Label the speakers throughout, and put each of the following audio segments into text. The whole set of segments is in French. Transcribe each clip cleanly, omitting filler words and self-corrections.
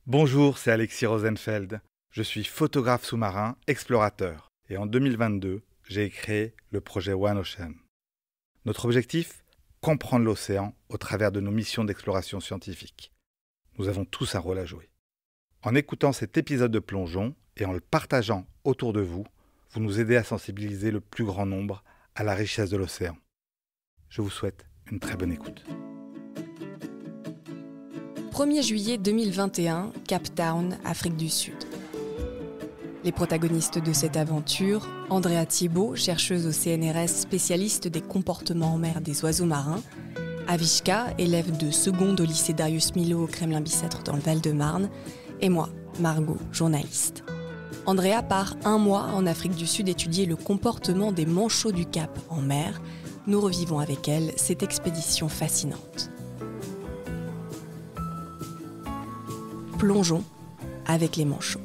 Speaker 1: Bonjour, c'est Alexis Rosenfeld. Je suis photographe sous-marin, explorateur. Et en 2022, j'ai créé le projet One Ocean. Notre objectif ? Comprendre l'océan au travers de nos missions d'exploration scientifique. Nous avons tous un rôle à jouer. En écoutant cet épisode de plongeon et en le partageant autour de vous, vous nous aidez à sensibiliser le plus grand nombre à la richesse de l'océan. Je vous souhaite une très bonne écoute.
Speaker 2: 1er juillet 2021, Cap Town, Afrique du Sud. Les protagonistes de cette aventure, Andrea Thibault, chercheuse au CNRS spécialiste des comportements en mer des oiseaux marins, Avishka, élève de seconde au lycée Darius Milhaud au Kremlin-Bicêtre dans le Val-de-Marne, et moi, Margot, journaliste. Andrea part 1 mois en Afrique du Sud étudier le comportement des manchots du Cap en mer. Nous revivons avec elle cette expédition fascinante. Plongeons avec les manchots.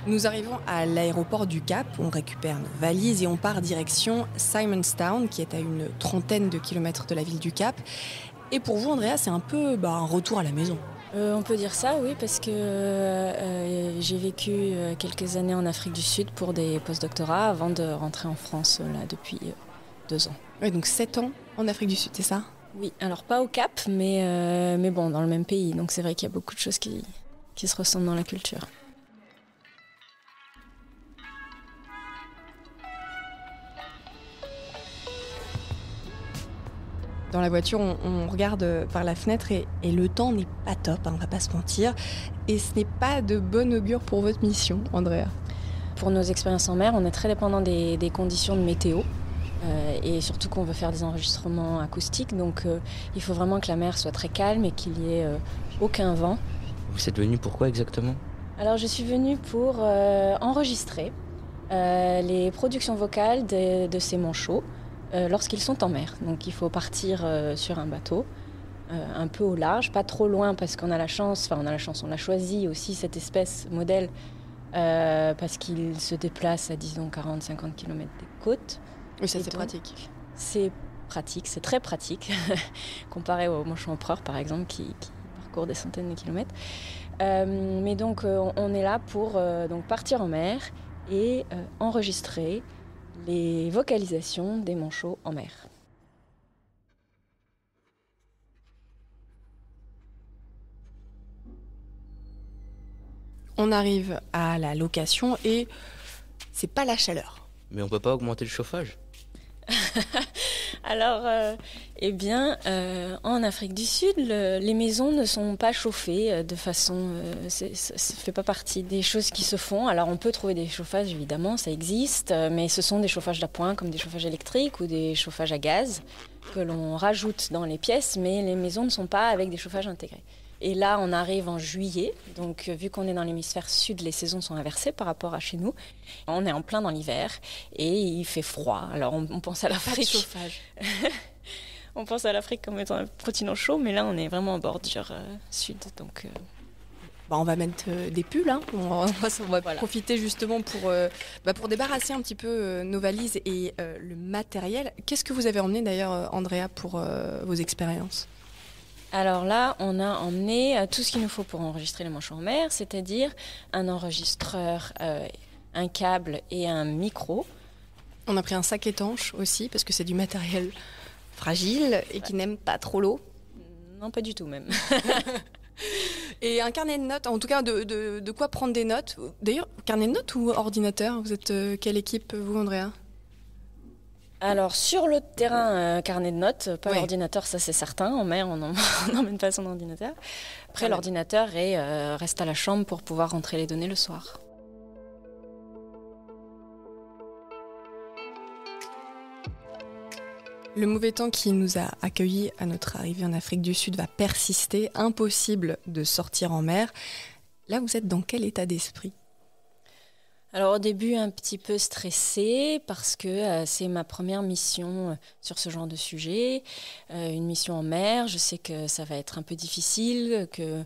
Speaker 2: Nous arrivons à l'aéroport du Cap, on récupère nos valises et on part direction Simonstown, qui est à une 30aine de kilomètres de la ville du Cap. Et pour vous, Andrea, c'est un peu un retour à la maison.
Speaker 3: On peut dire ça, oui, parce que j'ai vécu quelques années en Afrique du Sud pour des post-doctorats avant de rentrer en France là, depuis 2 ans.
Speaker 2: Ouais, donc 7 ans en Afrique du Sud, c'est ça ?
Speaker 3: Oui, alors pas au Cap, mais bon, dans le même pays. Donc c'est vrai qu'il y a beaucoup de choses qui se ressemblent dans la culture.
Speaker 2: Dans la voiture, on regarde par la fenêtre et le temps n'est pas top, on va pas se mentir. Et ce n'est pas de bon augure pour votre mission, Andrea.
Speaker 3: Pour nos expériences en mer, on est très dépendant des conditions de météo. Et surtout qu'on veut faire des enregistrements acoustiques. Donc il faut vraiment que la mer soit très calme et qu'il n'y ait aucun vent.
Speaker 4: Vous êtes venu pourquoi exactement ?
Speaker 3: Alors je suis venue pour enregistrer les productions vocales de ces manchots. Lorsqu'ils sont en mer. Donc il faut partir sur un bateau, un peu au large, pas trop loin parce qu'on a la chance, on a choisi aussi cette espèce modèle parce qu'il se déplace à disons 40-50 km des côtes.
Speaker 2: Oui, ça c'est pratique.
Speaker 3: C'est pratique, c'est très pratique, comparé aux manchots empereurs par exemple qui parcourent des centaines de kilomètres. Mais donc on est là pour donc partir en mer et enregistrer les vocalisations des manchots en mer.
Speaker 2: On arrive à la location et c'est pas la chaleur.
Speaker 4: Mais on peut pas augmenter le chauffage ?
Speaker 3: Alors, en Afrique du Sud, les maisons ne sont pas chauffées de façon... ça ne fait pas partie des choses qui se font. Alors, on peut trouver des chauffages, évidemment, ça existe, mais ce sont des chauffages d'appoint, comme des chauffages électriques ou des chauffages à gaz que l'on rajoute dans les pièces, mais les maisons ne sont pas avec des chauffages intégrés. Et là, on arrive en juillet, donc vu qu'on est dans l'hémisphère sud, les saisons sont inversées par rapport à chez nous. On est en plein dans l'hiver et il fait froid. Alors on pense à l'Afrique.
Speaker 2: Pas de chauffage.
Speaker 3: On pense à l'Afrique comme étant un continent chaud, mais là on est vraiment en bordure sud. Donc,
Speaker 2: on va mettre des pulls, hein. On va profiter justement pour débarrasser un petit peu nos valises et le matériel. Qu'est-ce que vous avez emmené d'ailleurs, Andrea, pour vos expériences ?
Speaker 3: Alors là, on a emmené tout ce qu'il nous faut pour enregistrer les manchots en mer, c'est-à-dire un enregistreur, un câble et un micro.
Speaker 2: On a pris un sac étanche aussi, parce que c'est du matériel fragile et qui n'aime pas trop l'eau.
Speaker 3: Non, pas du tout même.
Speaker 2: Et un carnet de notes, en tout cas de quoi prendre des notes. D'ailleurs, carnet de notes ou ordinateur ? Vous êtes quelle équipe, vous, Andrea ?
Speaker 3: Alors, sur le terrain, carnet de notes, pas l'ordinateur, ça c'est certain. En mer, on n'emmène pas son ordinateur. Après, l'ordinateur reste à la chambre pour pouvoir rentrer les données le soir.
Speaker 2: Le mauvais temps qui nous a accueillis à notre arrivée en Afrique du Sud va persister. Impossible de sortir en mer. Là, vous êtes dans quel état d'esprit ?
Speaker 3: Alors au début un petit peu stressée parce que c'est ma première mission sur ce genre de sujet, une mission en mer. Je sais que ça va être un peu difficile, que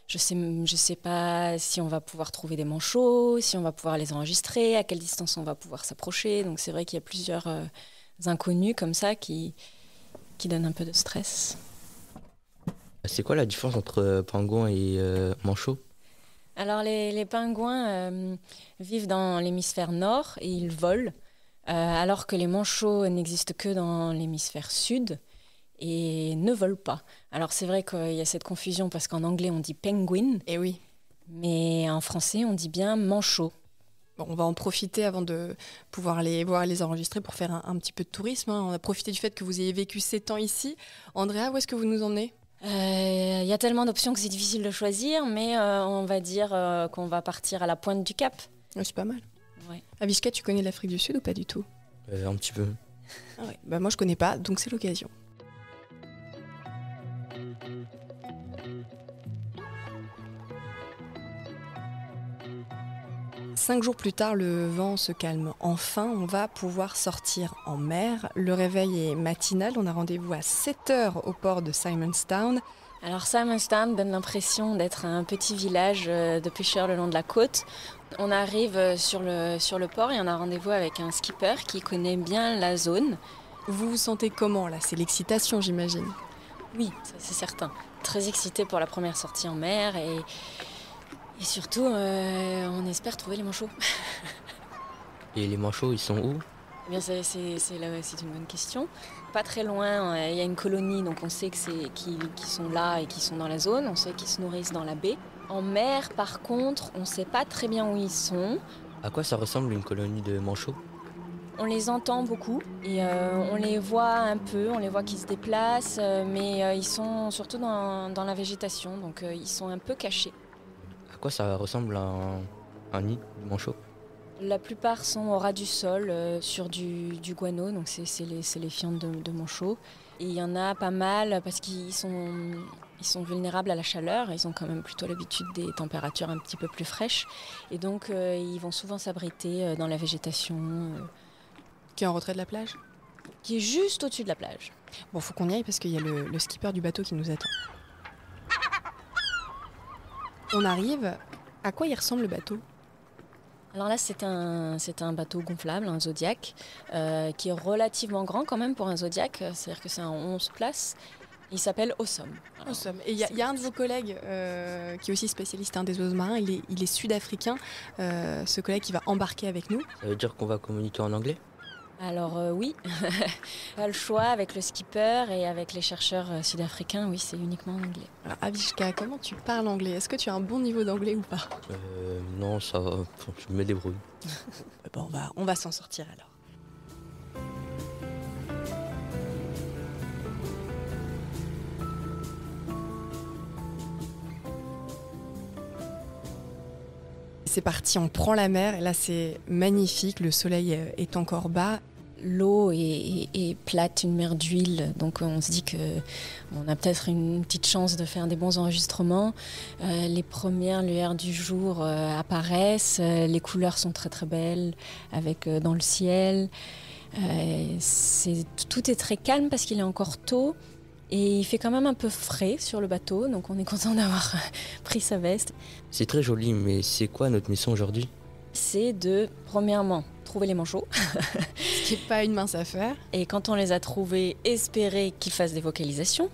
Speaker 3: je sais pas si on va pouvoir trouver des manchots, si on va pouvoir les enregistrer, à quelle distance on va pouvoir s'approcher. Donc c'est vrai qu'il y a plusieurs inconnus comme ça qui donnent un peu de stress.
Speaker 4: C'est quoi la différence entre pingouin et manchot?
Speaker 3: Alors les pingouins vivent dans l'hémisphère nord et ils volent, alors que les manchots n'existent que dans l'hémisphère sud et ne volent pas. Alors c'est vrai qu'il y a cette confusion parce qu'en anglais on dit penguin,
Speaker 2: Et oui.
Speaker 3: mais en français on dit bien manchot.
Speaker 2: Bon, on va en profiter avant de pouvoir les voir et les enregistrer pour faire un petit peu de tourisme. On a profité du fait que vous ayez vécu 7 ans ici. Andrea, où est-ce que vous nous emmenez ?
Speaker 3: Il y a tellement d'options que c'est difficile de choisir, mais on va dire qu'on va partir à la pointe du Cap.
Speaker 2: C'est pas mal.
Speaker 3: Ouais.
Speaker 2: Avishka, tu connais l'Afrique du Sud ou pas du tout ?
Speaker 4: Un petit peu.
Speaker 2: Ah ouais. Moi, je connais pas, donc c'est l'occasion. Cinq jours plus tard, le vent se calme. Enfin, on va pouvoir sortir en mer. Le réveil est matinal. On a rendez-vous à 7h au port de Simonstown.
Speaker 3: Alors Simonstown donne l'impression d'être un petit village de pêcheurs le long de la côte. On arrive sur le port et on a rendez-vous avec un skipper qui connaît bien la zone.
Speaker 2: Vous vous sentez comment là ? C'est l'excitation, j'imagine.
Speaker 3: Oui, ça, c'est certain. Très excité pour la première sortie en mer et surtout, on espère trouver les manchots.
Speaker 4: Et les manchots, ils sont où?
Speaker 3: Eh bien, c'est une bonne question. Pas très loin, il y a une colonie, donc on sait qu'ils sont là et qu'ils sont dans la zone. On sait qu'ils se nourrissent dans la baie. En mer, par contre, on ne sait pas très bien où ils sont.
Speaker 4: À quoi ça ressemble une colonie de manchots?
Speaker 3: On les entend beaucoup et on les voit un peu, on les voit qu'ils se déplacent, mais ils sont surtout dans la végétation, donc ils sont un peu cachés.
Speaker 4: À quoi ça ressemble un nid de manchot?
Speaker 3: La plupart sont au ras du sol, sur du guano, donc c'est les fientes de manchot. Et il y en a pas mal parce qu'ils sont vulnérables à la chaleur, ils ont quand même plutôt l'habitude des températures un petit peu plus fraîches. Et donc ils vont souvent s'abriter dans la végétation.
Speaker 2: Qui est en retrait de la plage ?
Speaker 3: Qui est juste au-dessus de la plage.
Speaker 2: Bon, faut qu'on y aille parce qu'il y a le skipper du bateau qui nous attend. On arrive. À quoi il ressemble le bateau ?
Speaker 3: Alors là, c'est un bateau gonflable, un Zodiac, qui est relativement grand quand même pour un Zodiac, c'est-à-dire que c'est un 11 places. Il s'appelle Awesome. Alors,
Speaker 2: Awesome. Et il y a un de vos collègues qui est aussi spécialiste des oiseaux marins, il est sud-africain, ce collègue qui va embarquer avec nous.
Speaker 4: Ça veut dire qu'on va communiquer en anglais?
Speaker 3: Alors oui, pas le choix avec le skipper et avec les chercheurs sud-africains, oui, c'est uniquement en anglais.
Speaker 2: Alors Avishka, comment tu parles anglais ? Est-ce que tu as un bon niveau d'anglais ou pas ?
Speaker 4: Non, ça va, je me débrouille.
Speaker 2: Bon, on va s'en sortir alors. C'est parti, on prend la mer et là c'est magnifique, le soleil est encore bas.
Speaker 3: L'eau est plate, une mer d'huile, donc on se dit qu'on a peut-être une petite chance de faire des bons enregistrements. Les premières lueurs du jour apparaissent, les couleurs sont très très belles avec dans le ciel. Tout est très calme parce qu'il est encore tôt et il fait quand même un peu frais sur le bateau, donc on est content d'avoir pris sa veste.
Speaker 4: C'est très joli, mais c'est quoi notre mission aujourd'hui?
Speaker 3: C'est de, premièrement, trouver les manchots.
Speaker 2: Ce qui n'est pas une mince affaire.
Speaker 3: Et quand on les a trouvés, espérer qu'ils fassent des vocalisations,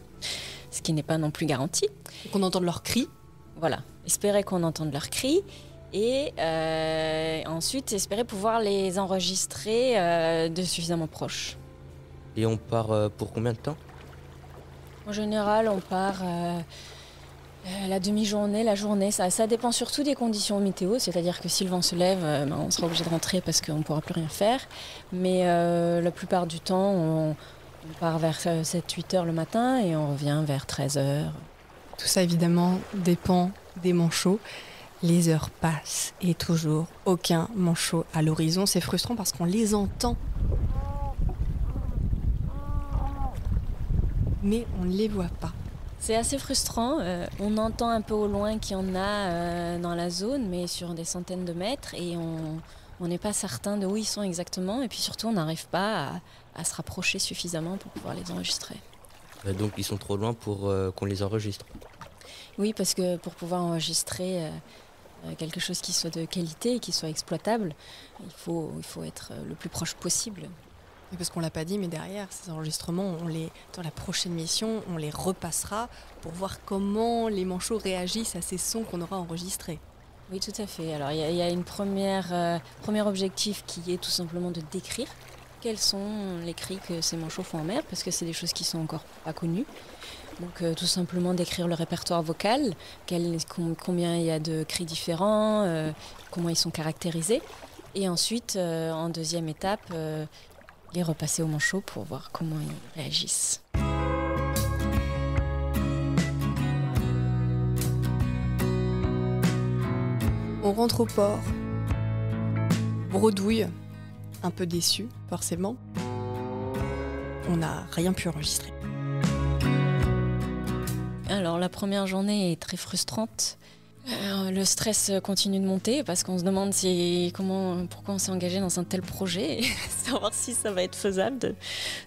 Speaker 3: ce qui n'est pas non plus garanti.
Speaker 2: Qu'on entende leurs cris.
Speaker 3: Voilà, espérer qu'on entende leurs cris. Et ensuite, espérer pouvoir les enregistrer de suffisamment proches.
Speaker 4: Et on part pour combien de temps?
Speaker 3: En général, on part la demi-journée, la journée. Ça dépend surtout des conditions météo. C'est-à-dire que si le vent se lève, on sera obligé de rentrer parce qu'on ne pourra plus rien faire. Mais la plupart du temps, on part vers 7-8 heures le matin et on revient vers 13 heures.
Speaker 2: Tout ça, évidemment, dépend des manchots. Les heures passent et toujours aucun manchot à l'horizon. C'est frustrant parce qu'on les entend. Mais on ne les voit pas.
Speaker 3: C'est assez frustrant. On entend un peu au loin qu'il y en a dans la zone, mais sur des centaines de mètres. Et on n'est pas certain de où ils sont exactement. Et puis surtout, on n'arrive pas à se rapprocher suffisamment pour pouvoir les enregistrer.
Speaker 4: Donc ils sont trop loin pour qu'on les enregistre.
Speaker 3: Oui, parce que pour pouvoir enregistrer quelque chose qui soit de qualité et qui soit exploitable, il faut être le plus proche possible.
Speaker 2: Et parce qu'on l'a pas dit, mais derrière, ces enregistrements, dans la prochaine mission, on les repassera pour voir comment les manchots réagissent à ces sons qu'on aura enregistrés.
Speaker 3: Oui, tout à fait. Alors, il y a une premier objectif qui est tout simplement de décrire quels sont les cris que ces manchots font en mer, parce que c'est des choses qui sont encore pas connues. Donc, tout simplement décrire le répertoire vocal, combien il y a de cris différents, comment ils sont caractérisés. Et ensuite, en deuxième étape, les repasser aux manchots pour voir comment ils réagissent.
Speaker 2: On rentre au port, bredouille, un peu déçu, forcément. On n'a rien pu enregistrer.
Speaker 3: Alors la première journée est très frustrante. Le stress continue de monter parce qu'on se demande pourquoi on s'est engagé dans un tel projet et savoir si ça va être faisable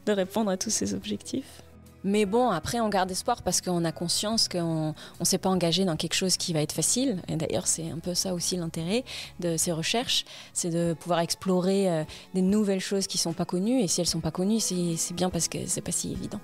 Speaker 3: de répondre à tous ces objectifs. Mais bon, après on garde espoir parce qu'on a conscience qu'on ne s'est pas engagé dans quelque chose qui va être facile. Et d'ailleurs c'est un peu ça aussi l'intérêt de ces recherches, c'est de pouvoir explorer des nouvelles choses qui ne sont pas connues. Et si elles ne sont pas connues, c'est bien parce que c'est pas si évident.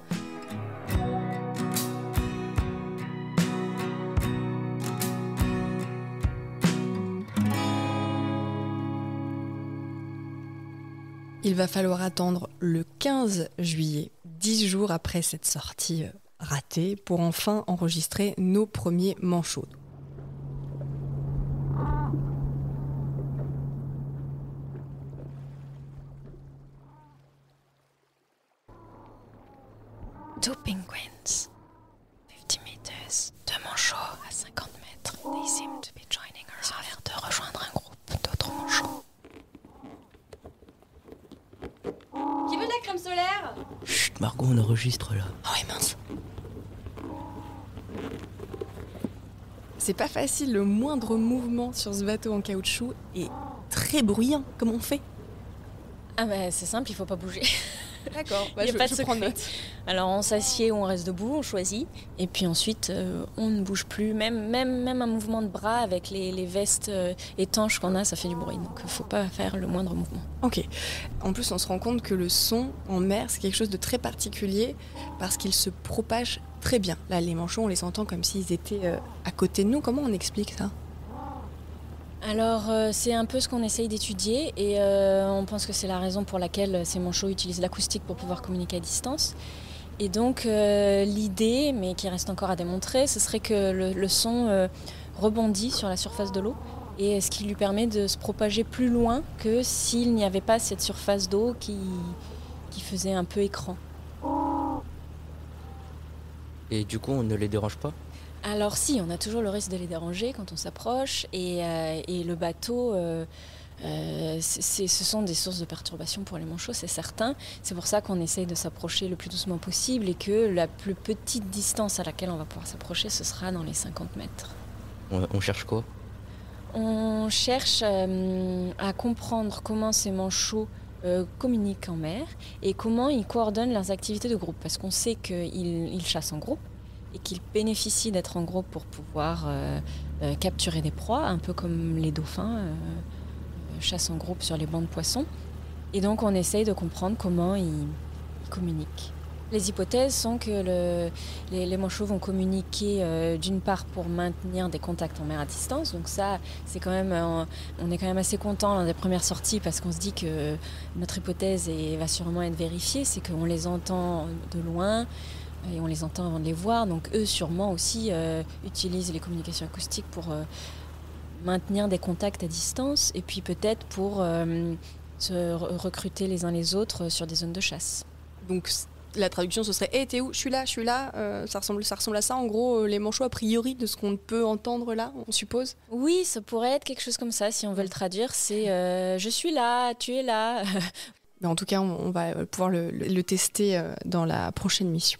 Speaker 2: Il va falloir attendre le 15 juillet, 10 jours après cette sortie ratée, pour enfin enregistrer nos premiers manchots.
Speaker 3: Two penguins, 50 meters, deux manchots à 50 mètres. They seem to be joining her. Ils ont l'air de rejoindre un groupe d'autres manchots.
Speaker 2: Qui veut de la crème solaire ?
Speaker 4: Chut, Margot, on enregistre là.
Speaker 2: Oh oui, mince. C'est pas facile, le moindre mouvement sur ce bateau en caoutchouc est très bruyant. Comment on fait ?
Speaker 3: Ah bah c'est simple, il faut pas bouger.
Speaker 2: D'accord,
Speaker 3: Il y a pas de
Speaker 2: je prends
Speaker 3: secret.
Speaker 2: note.
Speaker 3: Alors on s'assied ou on reste debout, on choisit. Et puis ensuite, on ne bouge plus. Même un mouvement de bras avec les vestes étanches qu'on a, ça fait du bruit. Donc il ne faut pas faire le moindre mouvement.
Speaker 2: Ok. En plus, on se rend compte que le son en mer, c'est quelque chose de très particulier parce qu'il se propage très bien. Là, les manchots, on les entend comme s'ils étaient à côté de nous. Comment on explique ça ?
Speaker 3: Alors c'est un peu ce qu'on essaye d'étudier et on pense que c'est la raison pour laquelle ces manchots utilisent l'acoustique pour pouvoir communiquer à distance. Et donc l'idée, mais qui reste encore à démontrer, ce serait que le son rebondit sur la surface de l'eau et ce qui lui permet de se propager plus loin que s'il n'y avait pas cette surface d'eau qui faisait un peu écran.
Speaker 4: Et du coup, on ne les dérange pas ?
Speaker 3: Alors si, on a toujours le risque de les déranger quand on s'approche et le bateau, ce sont des sources de perturbation pour les manchots, c'est certain. C'est pour ça qu'on essaye de s'approcher le plus doucement possible et que la plus petite distance à laquelle on va pouvoir s'approcher, ce sera dans les 50 mètres.
Speaker 4: On cherche quoi ?
Speaker 3: On cherche à comprendre comment ces manchots communiquent en mer et comment ils coordonnent leurs activités de groupe. Parce qu'on sait qu'ils chassent en groupe et qu'ils bénéficient d'être en groupe pour pouvoir capturer des proies, un peu comme les dauphins chassent en groupe sur les bancs de poissons. Et donc on essaye de comprendre comment ils communiquent. Les hypothèses sont que les manchots vont communiquer d'une part pour maintenir des contacts en mer à distance. Donc ça, c'est quand même, on est quand même assez content lors des premières sorties parce qu'on se dit que notre hypothèse va sûrement être vérifiée. C'est qu'on les entend de loin et on les entend avant de les voir. Donc eux sûrement aussi utilisent les communications acoustiques pour maintenir des contacts à distance et puis peut-être pour se recruter les uns les autres sur des zones de chasse.
Speaker 2: Donc la traduction ce serait hey, t'es où ? Je suis là. Ça ressemble à ça en gros, les manchots a priori de ce qu'on peut entendre là, on suppose.
Speaker 3: Oui, ça pourrait être quelque chose comme ça si on veut le traduire. C'est je suis là, tu es là.
Speaker 2: Mais en tout cas, on va pouvoir le tester dans la prochaine mission.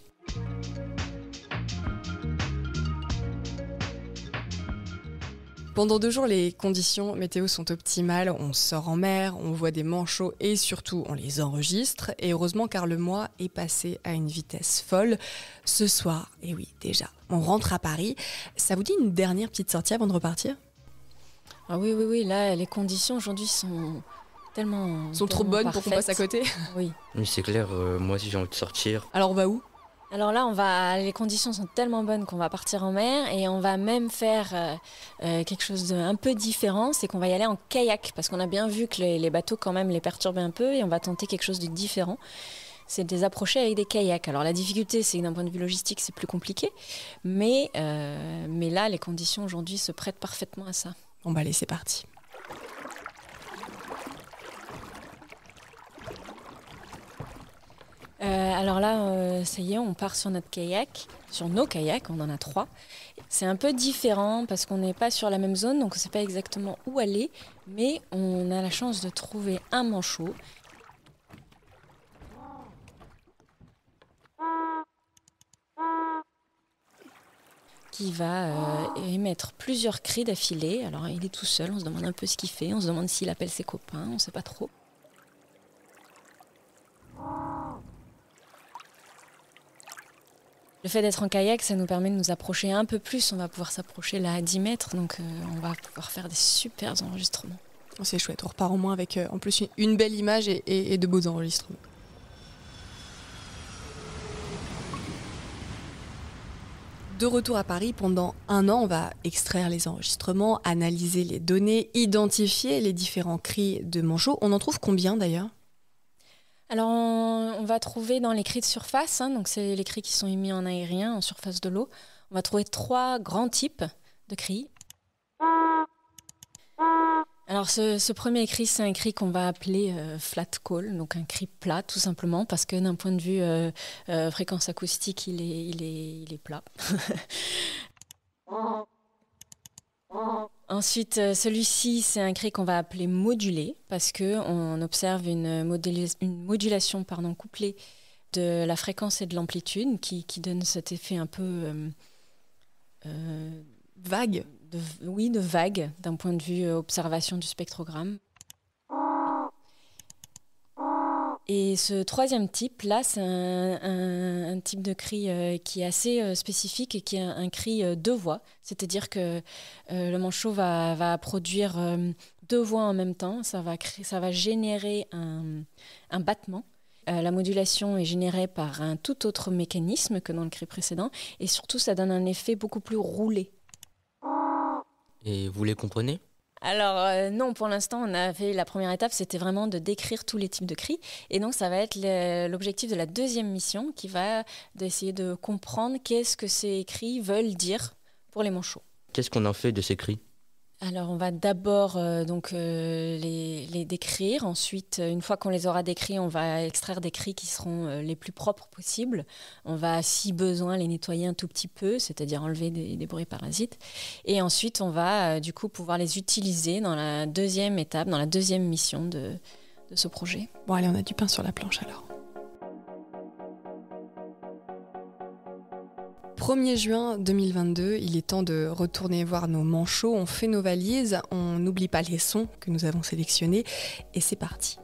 Speaker 2: Pendant 2 jours, les conditions météo sont optimales. On sort en mer, on voit des manchots et surtout on les enregistre. Et heureusement car le mois est passé à une vitesse folle. Ce soir, et oui déjà, on rentre à Paris. Ça vous dit une dernière petite sortie avant de repartir ?
Speaker 3: Ah oui, là les conditions aujourd'hui sont tellement...
Speaker 2: Elles sont trop bonnes pour qu'on passe à côté.
Speaker 3: Oui.
Speaker 4: Oui, c'est clair, moi aussi j'ai envie de sortir.
Speaker 2: Alors on va où ?
Speaker 3: Alors là, les conditions sont tellement bonnes qu'on va partir en mer et on va même faire quelque chose d'un peu différent, c'est qu'on va y aller en kayak parce qu'on a bien vu que les bateaux quand même les perturbaient un peu et on va tenter quelque chose de différent. C'est de les approcher avec des kayaks. Alors la difficulté, c'est que d'un point de vue logistique, c'est plus compliqué, mais là, les conditions aujourd'hui se prêtent parfaitement à ça.
Speaker 2: Bon bah allez, c'est parti.
Speaker 3: Alors là, ça y est, on part sur notre kayak, sur nos kayaks, on en a 3. C'est un peu différent parce qu'on n'est pas sur la même zone, donc on ne sait pas exactement où aller, mais on a la chance de trouver un manchot. Qui va émettre plusieurs cris d'affilée. Alors il est tout seul, on se demande un peu ce qu'il fait, on se demande s'il appelle ses copains, on ne sait pas trop. Le fait d'être en kayak, ça nous permet de nous approcher un peu plus. On va pouvoir s'approcher là à 10 mètres, donc on va pouvoir faire des super enregistrements.
Speaker 2: Oh, c'est chouette, on repart au moins avec en plus une belle image et de beaux enregistrements. De retour à Paris, pendant 1 an, on va extraire les enregistrements, analyser les données, identifier les différents cris de manchots. On en trouve combien d'ailleurs ?
Speaker 3: Alors on va trouver dans les cris de surface, donc c'est les cris qui sont émis en aérien, en surface de l'eau, on va trouver 3 grands types de cris. Alors ce premier cri, c'est un cri qu'on va appeler flat call, donc un cri plat tout simplement, parce que d'un point de vue fréquence acoustique, il est plat. Ensuite, celui-ci, c'est un cri qu'on va appeler modulé, parce qu'on observe une modulation couplée de la fréquence et de l'amplitude, qui donne cet effet un peu...
Speaker 2: vague.
Speaker 3: De vague, d'un point de vue observation du spectrogramme. Et ce troisième type, là, c'est un type de cri qui est assez spécifique et qui est un cri 2 voix. C'est-à-dire que le manchot va produire 2 voix en même temps. Ça va générer un battement. La modulation est générée par un tout autre mécanisme que dans le cri précédent. Et surtout, ça donne un effet beaucoup plus roulé.
Speaker 4: Et vous les comprenez ?
Speaker 3: Alors non, pour l'instant, on a fait la première étape, c'était vraiment de décrire tous les types de cris. Et donc, ça va être l'objectif de la deuxième mission qui va d'essayer de comprendre qu'est-ce que ces cris veulent dire pour les manchots.
Speaker 4: Qu'est-ce qu'on en fait de ces cris ?
Speaker 3: Alors, on va d'abord les décrire. Ensuite, une fois qu'on les aura décrits, on va extraire des cris qui seront les plus propres possibles. On va, si besoin, les nettoyer un tout petit peu, c'est-à-dire enlever des bruits parasites. Et ensuite, on va du coup pouvoir les utiliser dans la deuxième étape, dans la deuxième mission de ce projet.
Speaker 2: Bon, allez, on a du pain sur la planche alors. 1er juin 2022, il est temps de retourner voir nos manchots, on fait nos valises, on n'oublie pas les sons que nous avons sélectionnés et c'est parti.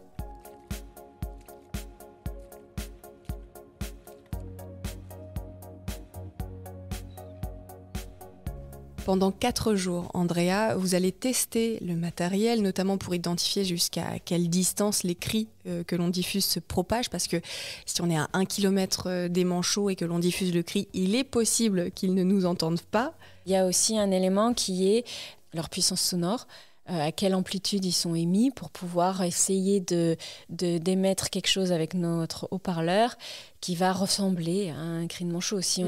Speaker 2: Pendant 4 jours, Andrea, vous allez tester le matériel, notamment pour identifier jusqu'à quelle distance les cris que l'on diffuse se propagent, parce que si on est à 1 km des manchots et que l'on diffuse le cri, il est possible qu'ils ne nous entendent pas.
Speaker 3: Il y a aussi un élément qui est leur puissance sonore, à quelle amplitude ils sont émis pour pouvoir essayer d'émettre quelque chose avec notre haut-parleur qui va ressembler à un cri de manchot. Si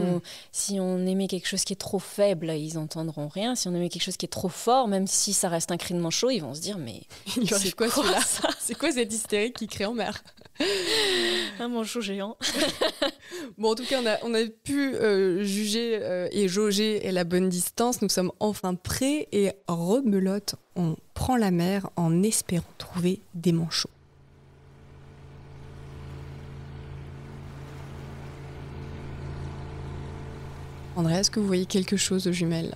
Speaker 3: on émet quelque chose qui est trop faible, ils n'entendront rien. Si on émet quelque chose qui est trop fort, même si ça reste un cri de manchot, ils vont se dire mais
Speaker 2: c'est quoi celui-là ? C'est quoi cette hystérie qui crie en mer ?
Speaker 3: Un manchot géant.
Speaker 2: Bon, en tout cas, on a pu juger et jauger la bonne distance. Nous sommes enfin prêts et rebelote. On prend la mer en espérant trouver des manchots. Andrea, est-ce que vous voyez quelque chose de jumelles ?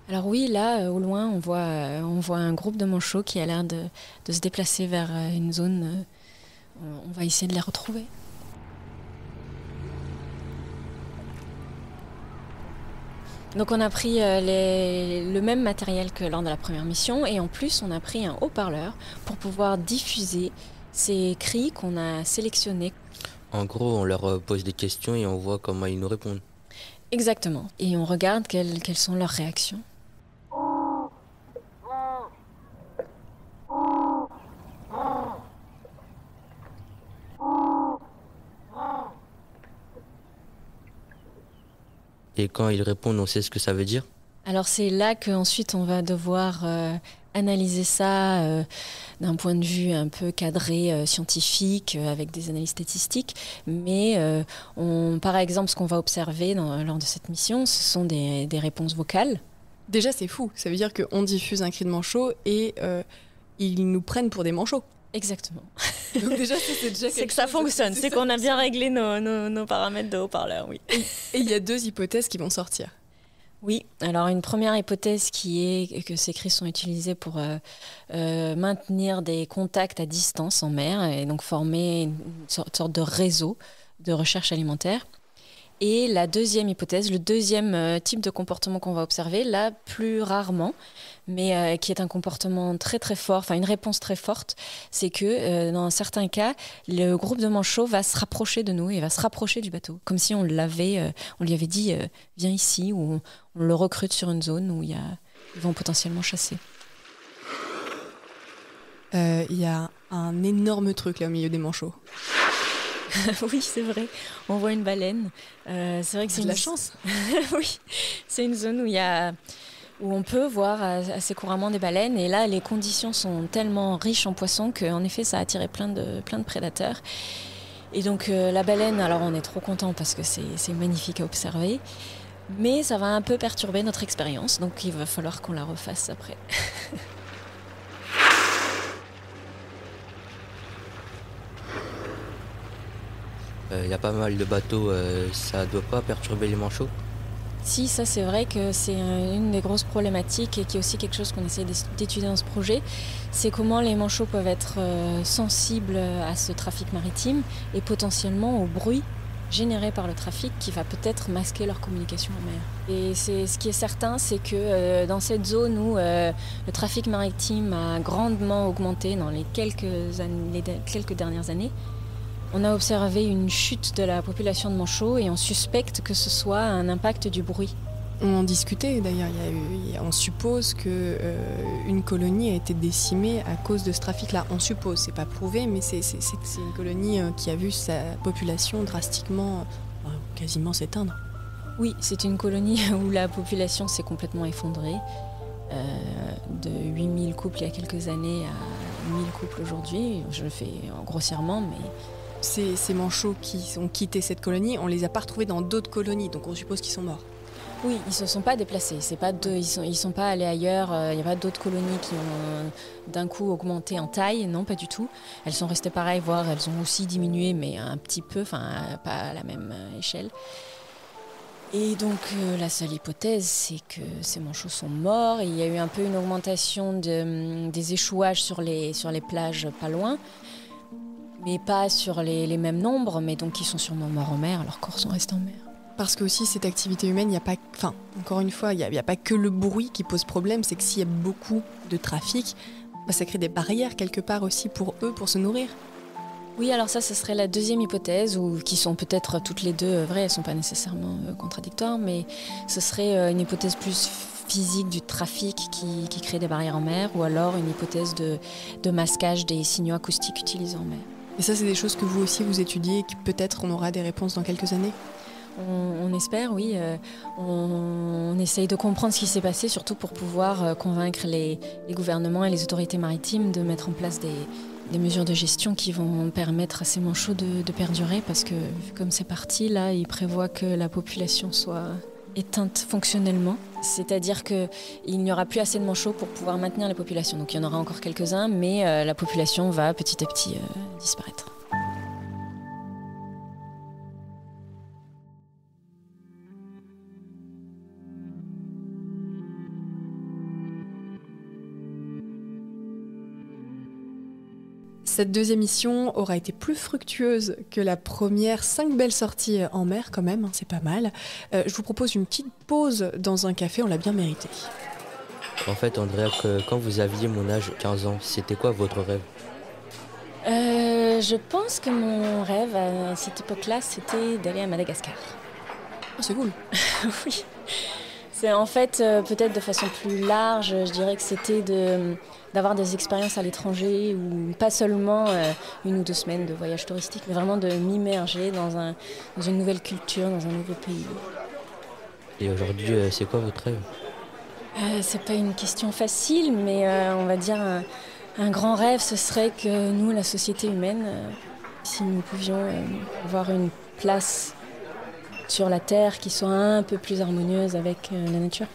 Speaker 3: Alors oui, là, au loin, on voit un groupe de manchots qui a l'air de se déplacer vers une zone. On va essayer de les retrouver. Donc on a pris le même matériel que lors de la première mission et en plus on a pris un haut-parleur pour pouvoir diffuser ces cris qu'on a sélectionnés.
Speaker 4: En gros, on leur pose des questions et on voit comment ils nous répondent.
Speaker 3: Exactement. Et on regarde quelles sont leurs réactions.
Speaker 4: Et quand ils répondent, on sait ce que ça veut dire.
Speaker 3: Alors c'est là qu'ensuite on va devoir analyser ça d'un point de vue un peu cadré, scientifique, avec des analyses statistiques. Mais par exemple, ce qu'on va observer lors de cette mission, ce sont des réponses vocales.
Speaker 2: Déjà, c'est fou. Ça veut dire qu'on diffuse un cri de manchot et ils nous prennent pour des manchots.
Speaker 3: Exactement.
Speaker 2: Donc déjà, c'est déjà
Speaker 3: c'est que ça fonctionne. C'est qu'on a bien réglé nos paramètres de haut-parleur, oui.
Speaker 2: Et il y a 2 hypothèses qui vont sortir.
Speaker 3: Oui, alors une première hypothèse qui est que ces cris sont utilisés pour maintenir des contacts à distance en mer et donc former une sorte de réseau de recherche alimentaire. Et la deuxième hypothèse, le deuxième type de comportement qu'on va observer, là plus rarement, mais qui est un comportement très très fort, enfin une réponse très forte, c'est que dans certains cas, le groupe de manchots va se rapprocher de nous et va se rapprocher du bateau, comme si on lui avait dit viens ici, ou on le recrute sur une zone où ils vont potentiellement chasser.
Speaker 2: Il y a un énorme truc là au milieu des manchots.
Speaker 3: Oui, c'est vrai. On voit une baleine. C'est vrai que c'est
Speaker 2: de la chance.
Speaker 3: Oui, c'est une zone où on peut voir assez couramment des baleines. Et là, les conditions sont tellement riches en poissons qu'en effet, ça a attiré plein de prédateurs. Et donc, la baleine, alors on est trop content parce que c'est magnifique à observer. Mais ça va un peu perturber notre expérience. Donc, il va falloir qu'on la refasse après.
Speaker 4: Il y a pas mal de bateaux, ça doit pas perturber les manchots.
Speaker 3: Si, ça c'est vrai que c'est une des grosses problématiques et qui est aussi quelque chose qu'on essaie d'étudier dans ce projet, c'est comment les manchots peuvent être sensibles à ce trafic maritime et potentiellement au bruit généré par le trafic qui va peut-être masquer leur communication en mer. Et ce qui est certain, c'est que dans cette zone où le trafic maritime a grandement augmenté dans les quelques dernières années, on a observé une chute de la population de manchots et on suspecte que ce soit un impact du bruit.
Speaker 2: On en discutait d'ailleurs, on suppose qu'une colonie a été décimée à cause de ce trafic-là. On suppose, c'est pas prouvé, mais c'est une colonie qui a vu sa population drastiquement, quasiment s'éteindre.
Speaker 3: Oui, c'est une colonie où la population s'est complètement effondrée. De 8000 couples il y a quelques années à 1000 couples aujourd'hui. Je le fais grossièrement, mais...
Speaker 2: Ces manchots qui ont quitté cette colonie, on les a pas retrouvés dans d'autres colonies, donc on suppose qu'ils sont morts.
Speaker 3: Oui, ils se sont pas déplacés. Ils sont pas allés ailleurs. Il n'y a pas d'autres colonies qui ont d'un coup augmenté en taille. Non, pas du tout. Elles sont restées pareilles, voire elles ont aussi diminué, mais un petit peu, enfin pas à la même échelle. Et donc la seule hypothèse, c'est que ces manchots sont morts. Il y a eu un peu une augmentation des échouages sur les plages pas loin. Mais pas sur les mêmes nombres, mais donc ils sont sûrement morts en mer, leurs corps sont restés en mer.
Speaker 2: Parce que aussi cette activité humaine, il n'y a pas, encore une fois, il y a pas que le bruit qui pose problème, c'est que s'il y a beaucoup de trafic, ça crée des barrières quelque part aussi pour eux, pour se nourrir.
Speaker 3: Oui, alors ça, ce serait la deuxième hypothèse, qui sont peut-être toutes les deux vraies, elles ne sont pas nécessairement contradictoires, mais ce serait une hypothèse plus physique du trafic qui crée des barrières en mer, ou alors une hypothèse de masquage des signaux acoustiques utilisés en mer.
Speaker 2: Et ça, c'est des choses que vous aussi vous étudiez et que peut-être on aura des réponses dans quelques années?
Speaker 3: On espère, oui. On essaye de comprendre ce qui s'est passé, surtout pour pouvoir convaincre les gouvernements et les autorités maritimes de mettre en place des mesures de gestion qui vont permettre à ces manchots de perdurer, parce que vu comme c'est parti, là, ils prévoient que la population soit éteinte fonctionnellement. C'est-à-dire qu'il n'y aura plus assez de manchots pour pouvoir maintenir la population. Donc il y en aura encore quelques-uns, mais la population va petit à petit disparaître.
Speaker 2: Cette deuxième mission aura été plus fructueuse que la première. 5 belles sorties en mer quand même, c'est pas mal. Je vous propose une petite pause dans un café, on l'a bien mérité.
Speaker 4: En fait, Andrea, quand vous aviez mon âge, 15 ans, c'était quoi votre rêve ?
Speaker 3: Je pense que mon rêve à cette époque-là, c'était d'aller à Madagascar.
Speaker 2: Oh, c'est cool.
Speaker 3: Oui. C'est en fait, peut-être de façon plus large, je dirais que c'était d'avoir des expériences à l'étranger, ou pas seulement 1 ou 2 semaines de voyage touristique, mais vraiment de m'immerger dans une nouvelle culture, dans un nouveau pays.
Speaker 4: Et aujourd'hui, c'est quoi votre rêve ?
Speaker 3: C'est pas une question facile, mais on va dire un grand rêve, ce serait que nous, la société humaine, si nous pouvions avoir une place sur la Terre qui soit un peu plus harmonieuse avec la nature.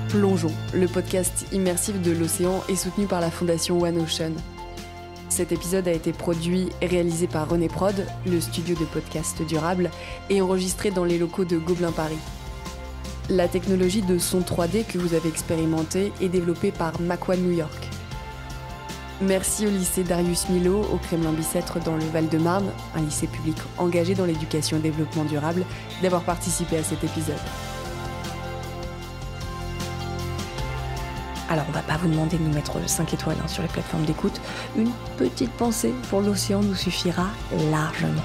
Speaker 2: Plongeons, le podcast immersif de l'océan est soutenu par la fondation One Ocean. Cet épisode a été produit et réalisé par René Prod, le studio de podcast durable, et enregistré dans les locaux de Gobelin Paris. La technologie de son 3D que vous avez expérimentée est développée par Macquarie New York. Merci au lycée Darius Milhaud, au Kremlin-Bicêtre dans le Val-de-Marne, un lycée public engagé dans l'éducation et le développement durable, d'avoir participé à cet épisode. Alors on va pas vous demander de nous mettre 5 étoiles sur les plateformes d'écoute. Une petite pensée pour l'océan nous suffira largement.